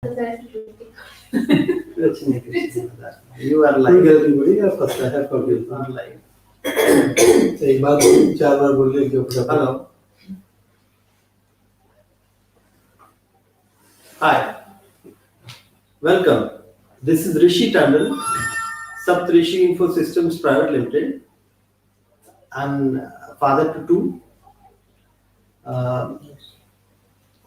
Rachni Krishna, you are like everybody. Of course, I have forgiven. You are like. एक बात चार बार बोलिए क्यों पता? Hello. Hi. Welcome. This is Rishi Tandon, Saptrishi Info Systems Private Limited. I'm father to two.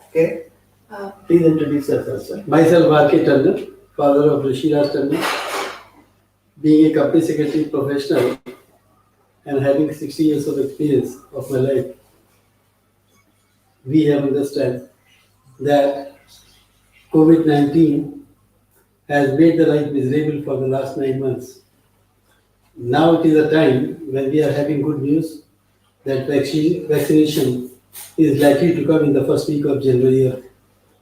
Okay. Please introduce yourself, sir. Myself, R.K. Tandon, father of Rishi Raj Tandon. Being a company secretary professional and having 60 years of experience of my life, we have understand that COVID-19 has made the life miserable for the last 9 months. Now it is a time when we are having good news that vaccination is likely to come in the first week of January or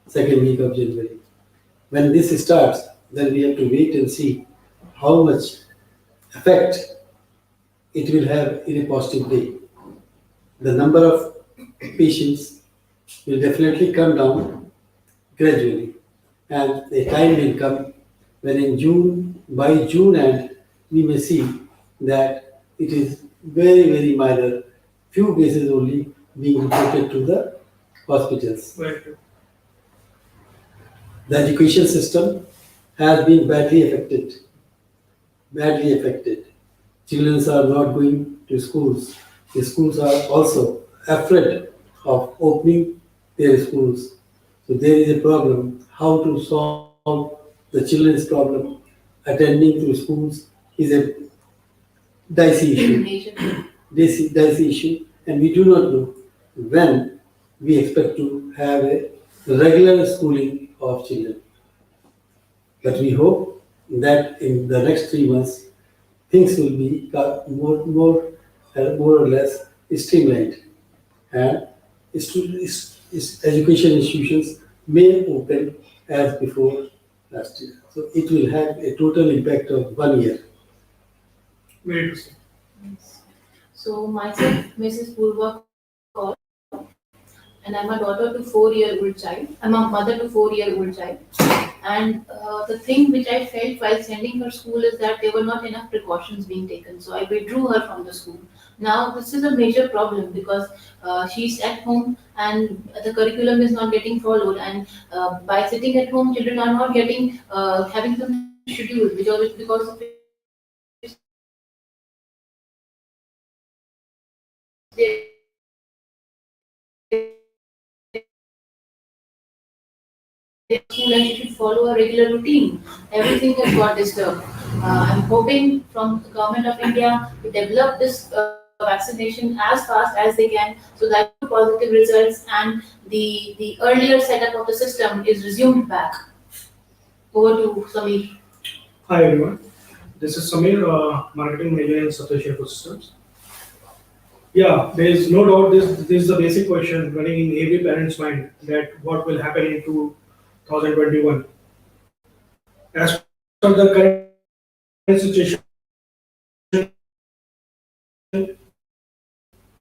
second week of January. When this starts, then we have to wait and see how much effect it will have in a positive way. The number of patients will definitely come down gradually, and a time will come when by June end, we may see that it is very, very minor, few cases only being reported to the hospitals. Right. The education system has been badly affected. Badly affected. Children are not going to schools. The schools are also afraid of opening their schools. So there is a problem. How to solve the children's problem? Attending to schools is a dicey issue. Dicey issue, and we do not know when we expect to have a regular schooling of children. But we hope that in the next 3 months, things will be more or less streamlined, and education institutions may open as before last year. So it will have a total impact of 1 year. Very interesting. Yes. So myself, Mrs. Purva Kaur, and I'm a daughter to 4-year-old child. I'm a mother to 4-year-old child. And the thing which I felt while sending her school is that there were not enough precautions being taken. So I withdrew her from the school. Now this is a major problem because she's at home and the curriculum is not getting followed. And by sitting at home, children are not getting having some schedule because of which school and she should follow a regular routine. Everything has got disturbed. I'm hoping from the government of India to develop this vaccination as fast as they can so that positive results and the earlier setup of the system is resumed back. Over to Samir. Hi everyone, this is Samir, marketing manager in Saptrishi Info Systems. Yeah, there is no doubt this is a basic question running in every parent's mind that what will happen in 2021. As per the current situation,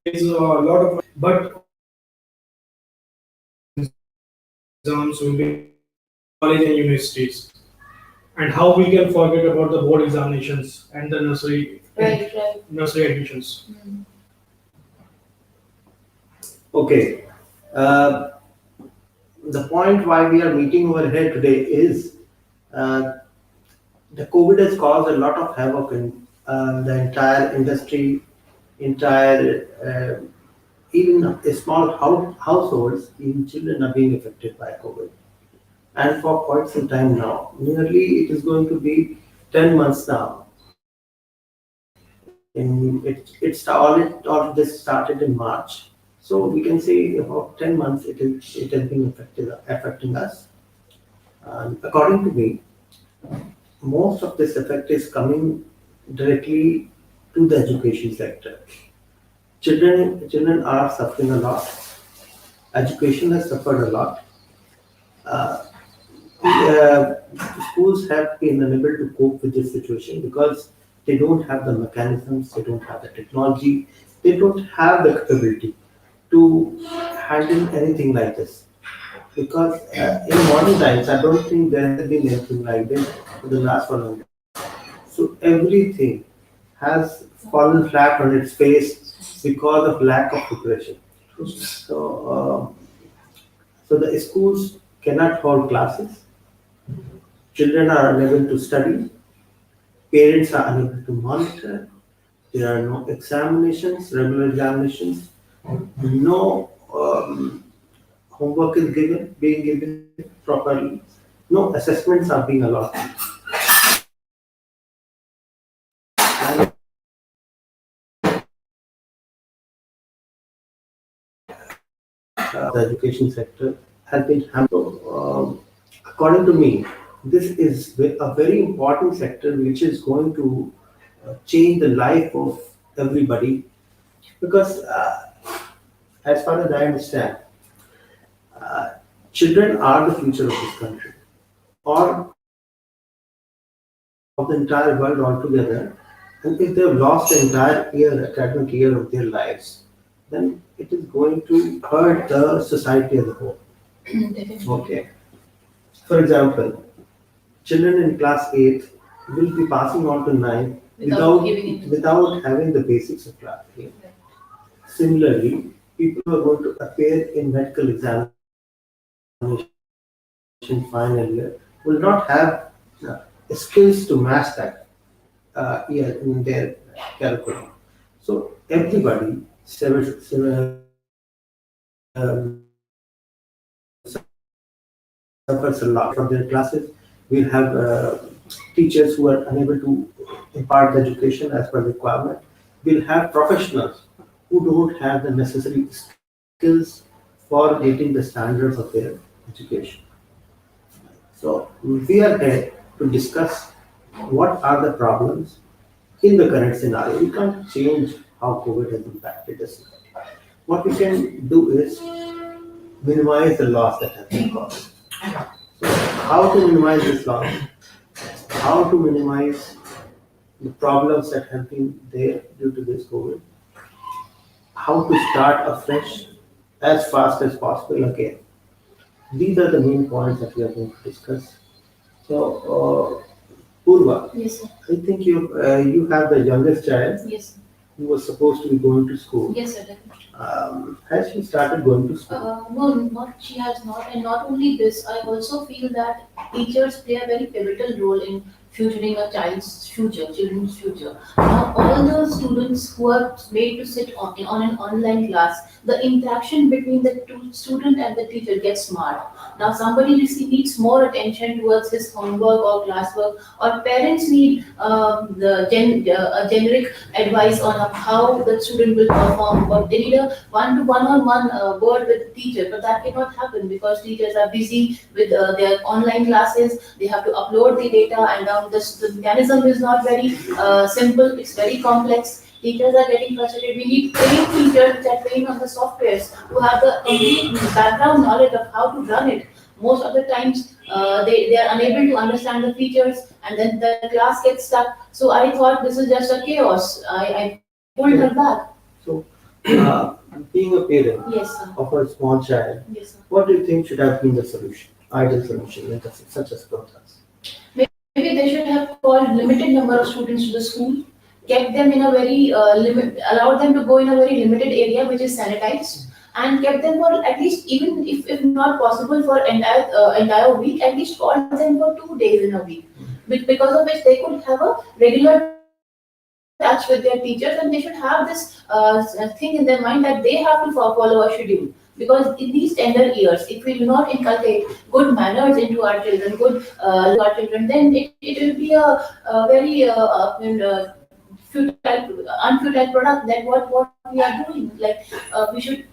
is a lot of but exams will be college and universities. And how we can forget about the board examinations and the nursery admissions. Okay. The point why we are meeting over here today is the COVID has caused a lot of havoc in the entire industry, even a small households, even children are being affected by COVID. And for quite some time now, nearly it is going to be 10 months now. All this started in March. So we can say about 10 months it has been affecting us. According to me, most of this effect is coming directly to the education sector. Children are suffering a lot. Education has suffered a lot. Schools have been unable to cope with this situation because they don't have the mechanisms, they don't have the technology, they don't have the capability to handle anything like this. because in modern times, I don't think there has been anything like this for the last 100. So everything has fallen flat on its face because of lack of preparation. So, so the schools cannot hold classes. Children are unable to study. Parents are unable to monitor. There are no examinations, regular examinations. No homework is being given properly. No assessments are being allotted. And the education sector has been hampered. According to me, this is a very important sector which is going to change the life of everybody because, as far as I understand, uh, children are the future of this country or of the entire world altogether. And if they've lost the entire year, academic year of their lives, then it is going to hurt the society as a whole. Definitely. Okay. For example, children in class 8 will be passing on to 9 Without giving it. without having the basics of class 8. Similarly, people who are going to appear in medical examination final year will not have skills to match that year in their curriculum. So everybody um, suffers a lot from their classes. We'll have teachers who are unable to impart the education as per requirement. We'll have professionals who don't have the necessary skills for meeting the standards of their education. So we are here to discuss what are the problems in the current scenario. We can't change how COVID has impacted us. What we can do is minimize the loss that has been caused. So how to minimize this loss? How to minimize the problems that have been there due to this COVID? How to start afresh as fast as possible again? These are the main points that we are going to discuss. So, Purva, Yes, sir. I think you have the youngest child Yes, sir. who was supposed to be going to school. Yes, sir. Definitely. Has she started going to school? No, not she has not, and not only this. I also feel that teachers play a very pivotal role in futuring a child's future, children's future. Now, all the students who are made to sit on an online class, the interaction between the student and the teacher gets marred. Now, somebody needs more attention towards his homework or classwork, or parents need a generic advice on how the student will perform, but they need a one-on-one word with the teacher. But that cannot happen because teachers are busy with their online classes. They have to upload the data, and the mechanism is not very simple. It's very complex. Teachers are getting frustrated. We need trained teachers which are trained on the softwares who have the complete background knowledge of how to run it. Most of the times, they are unable to understand the features, and then the class gets stuck. So I thought this is just a chaos. I pulled her back. So, being a parent Yes, sir. of a small child, Yes, sir. what do you think should have been the solution, ideal solution in such a circumstance? Maybe they should have called limited number of students to the school, kept them in a very allowed them to go in a very limited area which is sanitized, and kept them for at least, even if not possible for entire week, at least called them for 2 days in a week, because of which they could have a regular touch with their teachers, and they should have this thing in their mind that they have to follow a schedule. Because in these tender years, if we do not inculcate good manners into our children, then it will be a very unfutile product than what we are doing. Like we should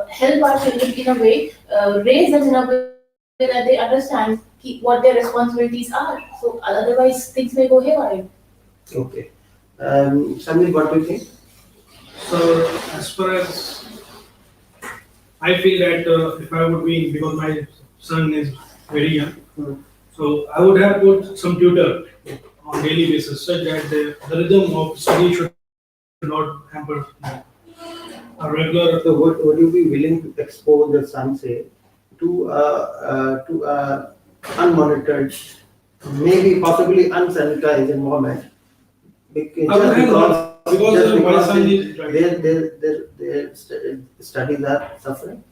help our children in a way, raise them in a way that they understand what their responsibilities are. So otherwise, things may go haywire. Okay. Samir, what do you think? So as far as I feel that if I would be, because my son is very young, so I would have put some tutor on daily basis such that the rhythm of study should not hamper a regular. So would you be willing to expose your son, say, to a unmonitored, maybe possibly unsanitized environment. Just Because my son because is driving. their studies are suffering.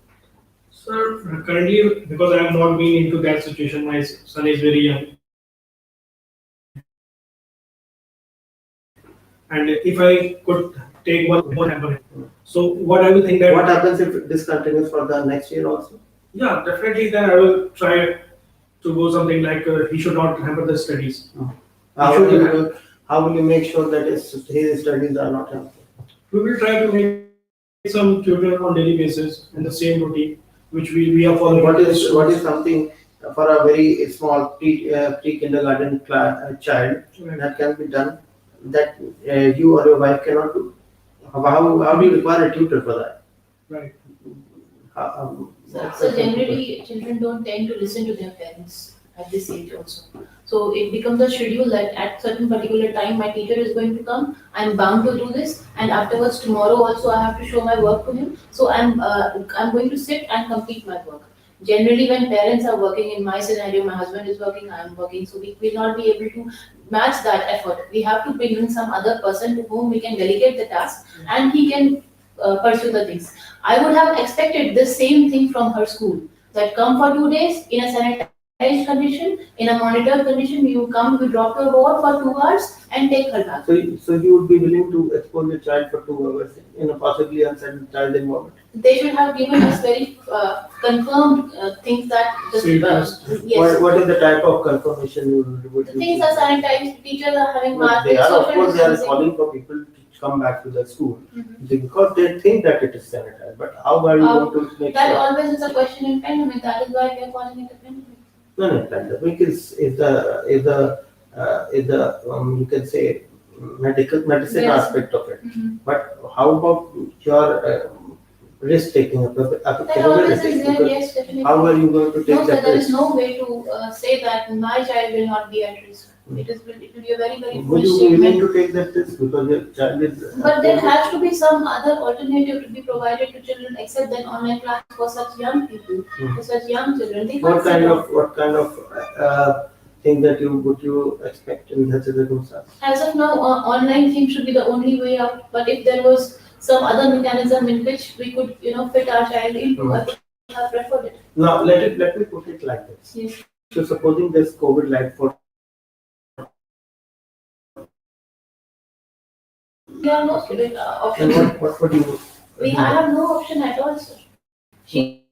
Sir, currently, because I have not been into that situation, my son is very young. And if I could take one hamper, so what I will think that. What happens if this continues for the next year also? Yeah, definitely. Then I will try to go something like he should not hamper the studies. How will you make sure that his studies are not hampered? We will try to make some tutor on daily basis in the same routine which we are following. What is something for a very small pre-kindergarten child Right. that can be done that you or your wife cannot do? How do you require a tutor for that? Right. So generally, children don't tend to listen to their parents at this age also. So it becomes a schedule that at certain particular time my teacher is going to come. I'm bound to do this, and afterwards tomorrow also I have to show my work to him. So I'm going to sit and complete my work. Generally, when parents are working, in my scenario, my husband is working, I am working, so we will not be able to match that effort. We have to bring in some other person to whom we can delegate the task, and he can pursue the things. I would have expected the same thing from her school. That come for 2 days in a sanitized condition, in a monitored condition, you come, you drop your board for 2 hours and take her back. So you would be willing to expose your child for 2 hours in a possibly unsanitized environment? They should have given us very confirmed things that Safe yes. What is the type of confirmation you would The things are sanitized, teachers are having masks, They are, of social course, they are distancing. calling for people to come back to the school Mhm. because they think that it is sanitized. But how are you going to make That sure? always is a question in pandemic. That is why we are calling it a pandemic. No, pandemic is the you can say medicine Yes. aspect of it. Mhm. But how about your risk taking That always capability? is there, Because yes, definitely. how are you going to take No, sir, that there is risk? no way to say that my child will not be at risk. It will be a very, very Would foolish you be willing statement. to take that risk because your child is? But there has to be some other alternative to be provided to children except than online class for such young people, for such young children. They can't sit down. What kind of thing that you expect in such a circumstance? As of now, online thing should be the only way out. But if there was some other mechanism in which we could, fit our child into, I would have preferred it. Now let me put it like this. Yes. So supposing this COVID like for We have no and option. what would you? I have no option at all, sir. She